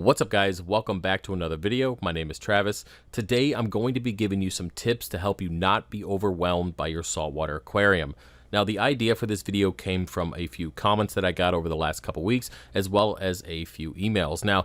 What's up, guys? Welcome back to another video. My name is Travis. Today I'm going to be giving you some tips to help you not be overwhelmed by your saltwater aquarium. Now, the idea for this video came from a few comments that I got over the last couple weeks, as well as a few emails. Now,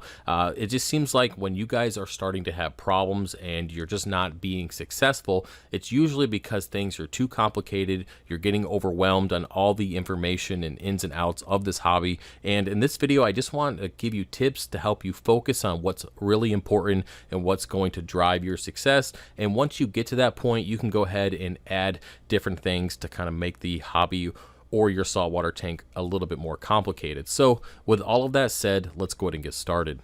it just seems like when you guys are starting to have problems and you're just not being successful, it's usually because things are too complicated, you're getting overwhelmed on all the information and ins and outs of this hobby. And in this video, I just want to give you tips to help you focus on what's really important and what's going to drive your success. And once you get to that point, you can go ahead and add different things to kind of make the hobby or your saltwater tank a little bit more complicated. So with all of that said, let's go ahead and get started.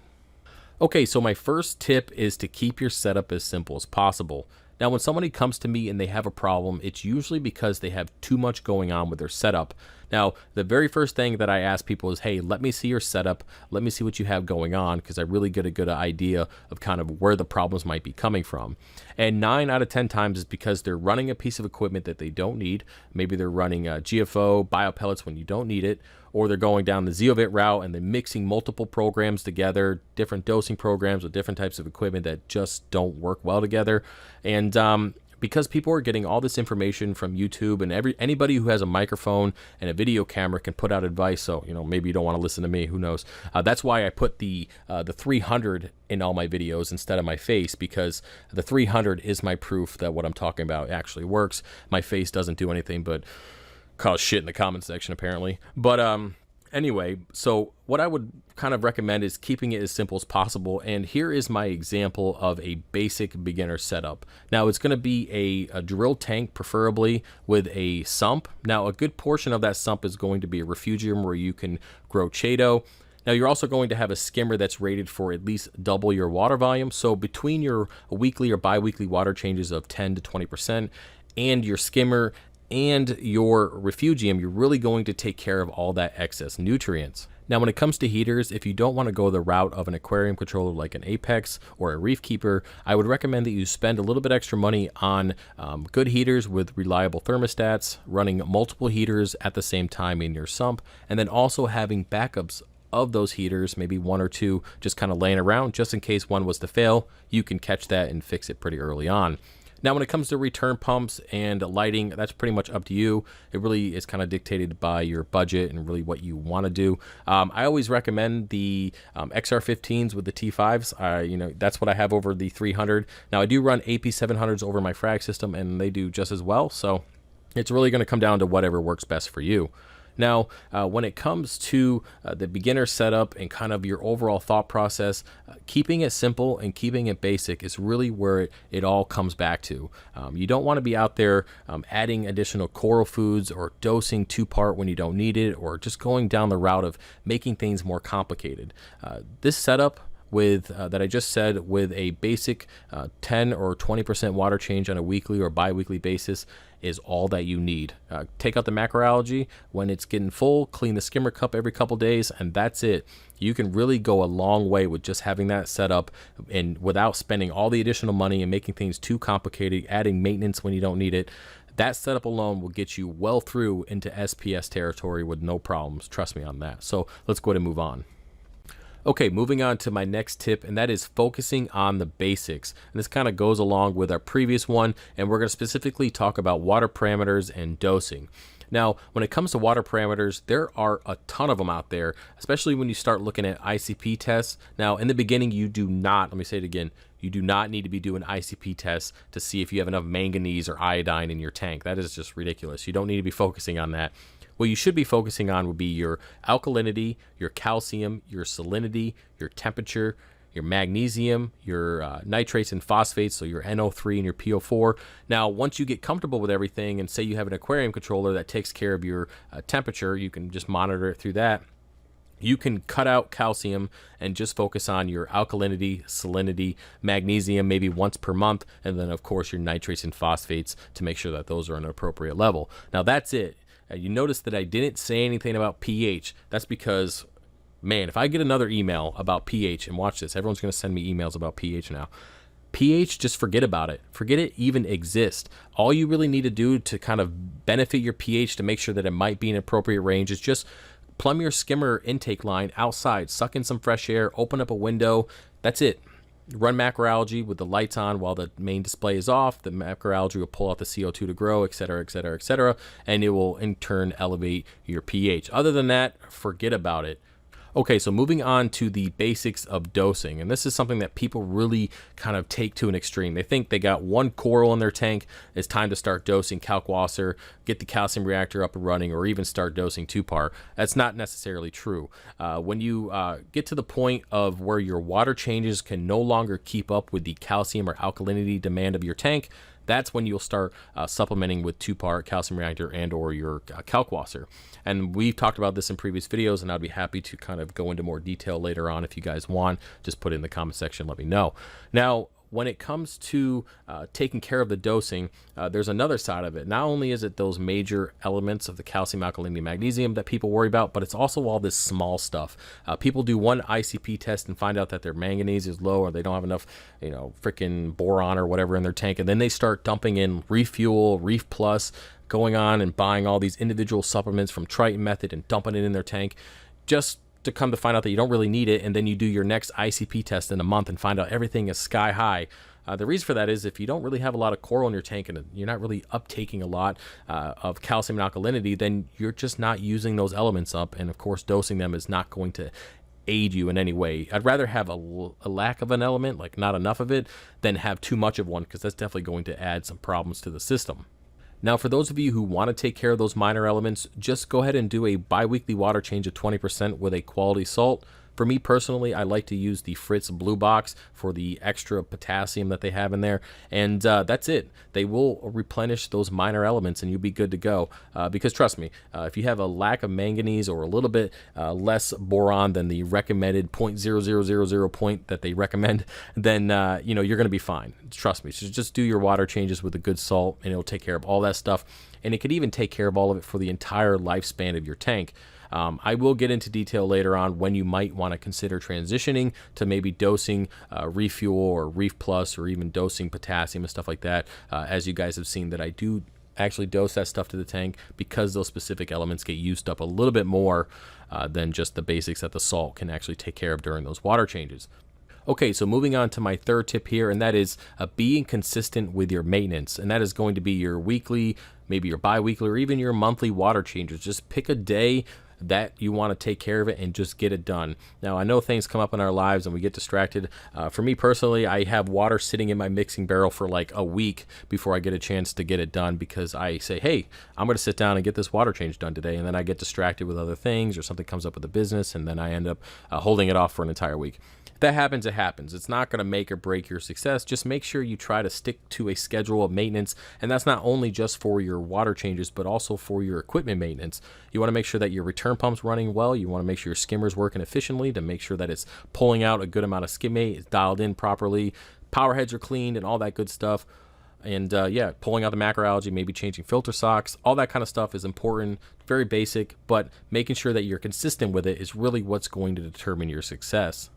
Okay, so my first tip is to keep your setup as simple as possible. Now, when somebody comes to me and they have a problem, it's usually because they have too much going on with their setup. Now, the very first thing that I ask people is, hey, let me see your setup. Let me see what you have going on, because I really get a good idea of kind of where the problems might be coming from. And 9 out of 10 times is because they're running a piece of equipment that they don't need. Maybe they're running GFO, biopellets when you don't need it, or they're going down the Zeovit route and they're mixing multiple programs together, different dosing programs with different types of equipment that just don't work well together. And because people are getting all this information from YouTube, and anybody who has a microphone and a video camera can put out advice. So, you know, maybe you don't want to listen to me, who knows? That's why I put the 300 in all my videos instead of my face, because the 300 is my proof that what I'm talking about actually works. My face doesn't do anything but cause shit in the comment section, apparently. But anyway, so what I would kind of recommend is keeping it as simple as possible. And here is my example of a basic beginner setup. Now, it's going to be a drill tank, preferably with a sump. Now, a good portion of that sump is going to be a refugium where you can grow chaeto. Now, you're also going to have a skimmer that's rated for at least double your water volume. So between your weekly or bi-weekly water changes of 10 to 20% and your skimmer and your refugium, you're really going to take care of all that excess nutrients. Now, when it comes to heaters, if you don't want to go the route of an aquarium controller like an Apex or a Reef Keeper, I would recommend that you spend a little bit extra money on good heaters with reliable thermostats, running multiple heaters at the same time in your sump, and then also having backups of those heaters, maybe 1 or 2 just kind of laying around, just in case one was to fail. You can catch that and fix it pretty early on. Now, when it comes to return pumps and lighting, that's pretty much up to you. It really is kind of dictated by your budget and really what you want to do. I always recommend the XR15s with the T5s. You know, that's what I have over the 300. Now, I do run AP700s over my frag system, and they do just as well. So it's really going to come down to whatever works best for you. Now, when it comes to the beginner setup and kind of your overall thought process, keeping it simple and keeping it basic is really where it all comes back to. You don't want to be out there adding additional coral foods or dosing 2-part when you don't need it, or just going down the route of making things more complicated. This setup with that I just said, with a basic 10 or 20% water change on a weekly or bi-weekly basis, is all that you need. Take out the macroalgae when it's getting full, clean the skimmer cup every couple days, and that's it. You can really go a long way with just having that set up, and without spending all the additional money and making things too complicated, adding maintenance when you don't need it. That setup alone will get you well through into SPS territory with no problems. Trust me on that. So let's go ahead and move on. Okay, moving on to my next tip, and that is focusing on the basics. And this kind of goes along with our previous one, and we're going to specifically talk about water parameters and dosing. Now, when it comes to water parameters, there are a ton of them out there, especially when you start looking at ICP tests. Now, in the beginning, you do not, let me say it again, you do not need to be doing ICP tests to see if you have enough manganese or iodine in your tank. That is just ridiculous. You don't need to be focusing on that. What you should be focusing on would be your alkalinity, your calcium, your salinity, your temperature, your magnesium, your nitrates and phosphates, so your NO3 and your PO4. Now, once you get comfortable with everything, and say you have an aquarium controller that takes care of your temperature, you can just monitor it through that. You can cut out calcium and just focus on your alkalinity, salinity, magnesium maybe once per month, and then, of course, your nitrates and phosphates to make sure that those are an appropriate level. Now, that's it. You notice that I didn't say anything about pH. That's because, man, if I get another email about pH, and watch this, everyone's going to send me emails about pH now. pH, just forget about it. Forget it even exists. All you really need to do to kind of benefit your pH to make sure that it might be an appropriate range is just plumb your skimmer intake line outside, suck in some fresh air, open up a window. That's it. Run macroalgae with the lights on while the main display is off. The macroalgae will pull out the CO2 to grow, etc., etc., etc., and it will in turn elevate your pH. Other than that, forget about it. Okay, so moving on to the basics of dosing, and this is something that people really kind of take to an extreme. They think they got one coral in their tank, it's time to start dosing kalkwasser, get the calcium reactor up and running, or even start dosing 2-part. That's not necessarily true. When you get to the point of where your water changes can no longer keep up with the calcium or alkalinity demand of your tank, that's when you'll start supplementing with 2-part calcium reactor and or your kalkwasser. And we've talked about this in previous videos, and I'd be happy to kind of go into more detail later on if you guys want. Just put it in the comment section, let me know. Now, when it comes to taking care of the dosing, there's another side of it. Not only is it those major elements of the calcium, alkalinity, magnesium that people worry about, but it's also all this small stuff. People do one ICP test and find out that their manganese is low, or they don't have enough, freaking boron or whatever in their tank, and then they start dumping in Reef Fuel, Reef Plus, going on and buying all these individual supplements from Triton Method and dumping it in their tank, just to come to find out that you don't really need it, and then you do your next ICP test in a month and find out everything is sky high. The reason for that is if you don't really have a lot of coral in your tank and you're not really uptaking a lot of calcium and alkalinity, then you're just not using those elements up, and of course dosing them is not going to aid you in any way. I'd rather have a lack of an element, like not enough of it, than have too much of one, because that's definitely going to add some problems to the system. Now, for those of you who want to take care of those minor elements, just go ahead and do a bi-weekly water change of 20% with a quality salt. For me personally, I like to use the Fritz Blue Box for the extra potassium that they have in there, and that's it. They will replenish those minor elements and you'll be good to go, because trust me, if you have a lack of manganese or a little bit less boron than the recommended 0.0000 point that they recommend, then you're going to be fine. Trust me. So just do your water changes with a good salt and it'll take care of all that stuff, and it could even take care of all of it for the entire lifespan of your tank. I will get into detail later on when you might want to consider transitioning to maybe dosing Reef Fuel or Reef Plus, or even dosing potassium and stuff like that. As you guys have seen, that I do actually dose that stuff to the tank because those specific elements get used up a little bit more than just the basics that the salt can actually take care of during those water changes. Okay, so moving on to my third tip here, and that is being consistent with your maintenance. And that is going to be your weekly, maybe your bi-weekly, or even your monthly water changes. Just pick a day that you want to take care of it and just get it done. Now, I know things come up in our lives and we get distracted. For me personally, I have water sitting in my mixing barrel for like a week before I get a chance to get it done, because I say, hey, I'm going to sit down and get this water change done today, and then I get distracted with other things, or something comes up with the business, and then I end up holding it off for an entire week. That happens, it happens. It's not going to make or break your success. Just make sure you try to stick to a schedule of maintenance, and that's not only just for your water changes, but also for your equipment maintenance. You want to make sure that your return pump's running well. You want to make sure your skimmer's working efficiently, to make sure that it's pulling out a good amount of skimmate, it's dialed in properly, power heads are cleaned, and all that good stuff. And yeah, pulling out the macroalgae, maybe changing filter socks, all that kind of stuff is important, very basic, but making sure that you're consistent with it is really what's going to determine your success.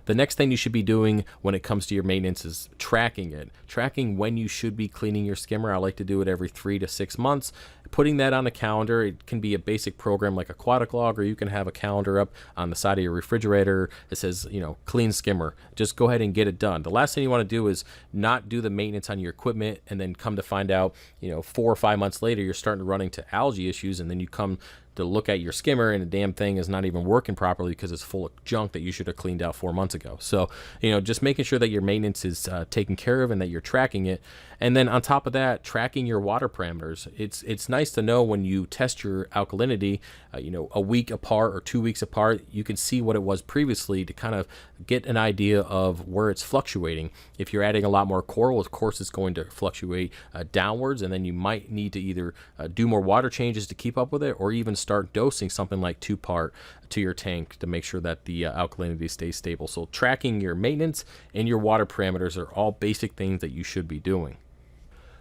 The next thing you should be doing when it comes to your maintenance is tracking it. Tracking when you should be cleaning your skimmer. I like to do it every 3 to 6 months. Putting that on a calendar, it can be a basic program like Aquatic Log, or you can have a calendar up on the side of your refrigerator that says, clean skimmer. Just go ahead and get it done. The last thing you want to do is not do the maintenance on your equipment and then come to find out, 4 or 5 months later, you're starting to run into algae issues, and then you come to look at your skimmer and the damn thing is not even working properly because it's full of junk that you should have cleaned out 4 months ago. So, just making sure that your maintenance is taken care of and that you're tracking it. And then on top of that, tracking your water parameters. It's nice to know when you test your alkalinity, a week apart or 2 weeks apart, you can see what it was previously to kind of get an idea of where it's fluctuating. If you're adding a lot more coral, of course, it's going to fluctuate downwards, and then you might need to either do more water changes to keep up with it, or even start dosing something like 2-part to your tank to make sure that the alkalinity stays stable. So tracking your maintenance and your water parameters are all basic things that you should be doing.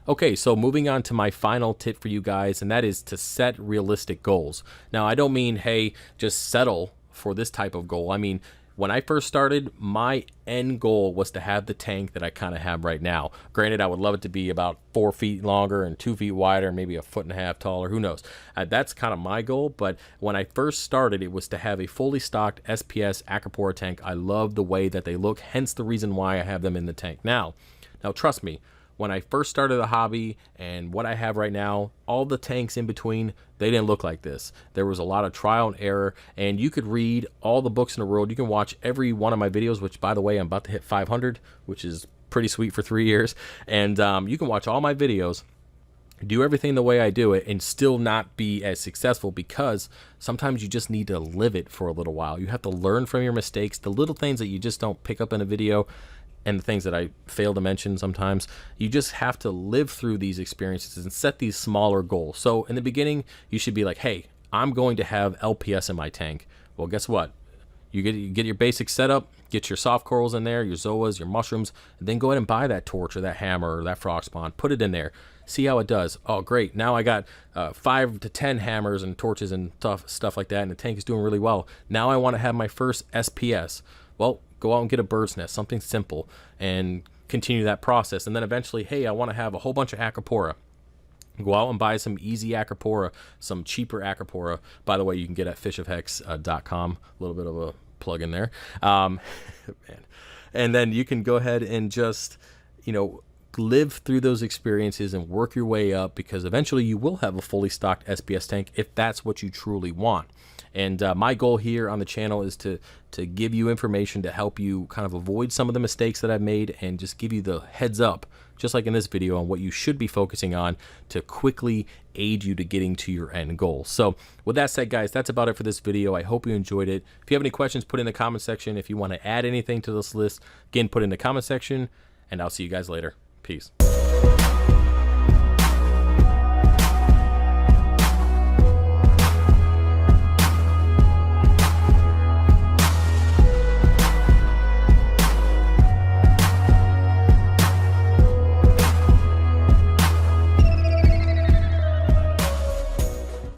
Okay, so moving on to my final tip for you guys, and that is to set realistic goals. Now, I don't mean, hey, just settle for this type of goal. I mean, When I first started, my end goal was to have the tank that I kind of have right now. Granted, I would love it to be about 4 feet longer and 2 feet wider, maybe a 1.5 feet taller, who knows. That's kind of my goal, but when I first started, it was to have a fully stocked SPS Acropora tank. I love the way that they look, hence the reason why I have them in the tank now. Now, trust me, when I first started the hobby and what I have right now, all the tanks in between, they didn't look like this. There was a lot of trial and error, and you could read all the books in the world. You can watch every one of my videos, which, by the way, I'm about to hit 500, which is pretty sweet for 3 years. And you can watch all my videos, do everything the way I do it, and still not be as successful, because sometimes you just need to live it for a little while. You have to learn from your mistakes, the little things that you just don't pick up in a video, and the things that I fail to mention sometimes. You just have to live through these experiences and set these smaller goals. So in the beginning, you should be like, hey, I'm going to have LPS in my tank. Well, guess what? You get your basic setup, get your soft corals in there, your zoas, your mushrooms, and then go ahead and buy that torch or that hammer or that frog spawn. Put it in there. See how it does. Oh, great. Now I got 5 to 10 hammers and torches and stuff like that, and the tank is doing really well. Now I want to have my first SPS. Well, go out and get a bird's nest, something simple, and continue that process. And then eventually, hey, I want to have a whole bunch of Acropora. Go out and buy some easy Acropora, some cheaper Acropora. By the way, you can get at FishOfHex.com. A little bit of a plug in there. Man. And then you can go ahead and just, live through those experiences and work your way up, because eventually you will have a fully stocked SPS tank if that's what you truly want. And my goal here on the channel is to give you information to help you kind of avoid some of the mistakes that I've made, and just give you the heads up, just like in this video, on what you should be focusing on to quickly aid you to getting to your end goal. So with that said, guys, that's about it for this video. I hope you enjoyed it. If you have any questions, put in the comment section. If you want to add anything to this list, again, put in the comment section, and I'll see you guys later. Peace.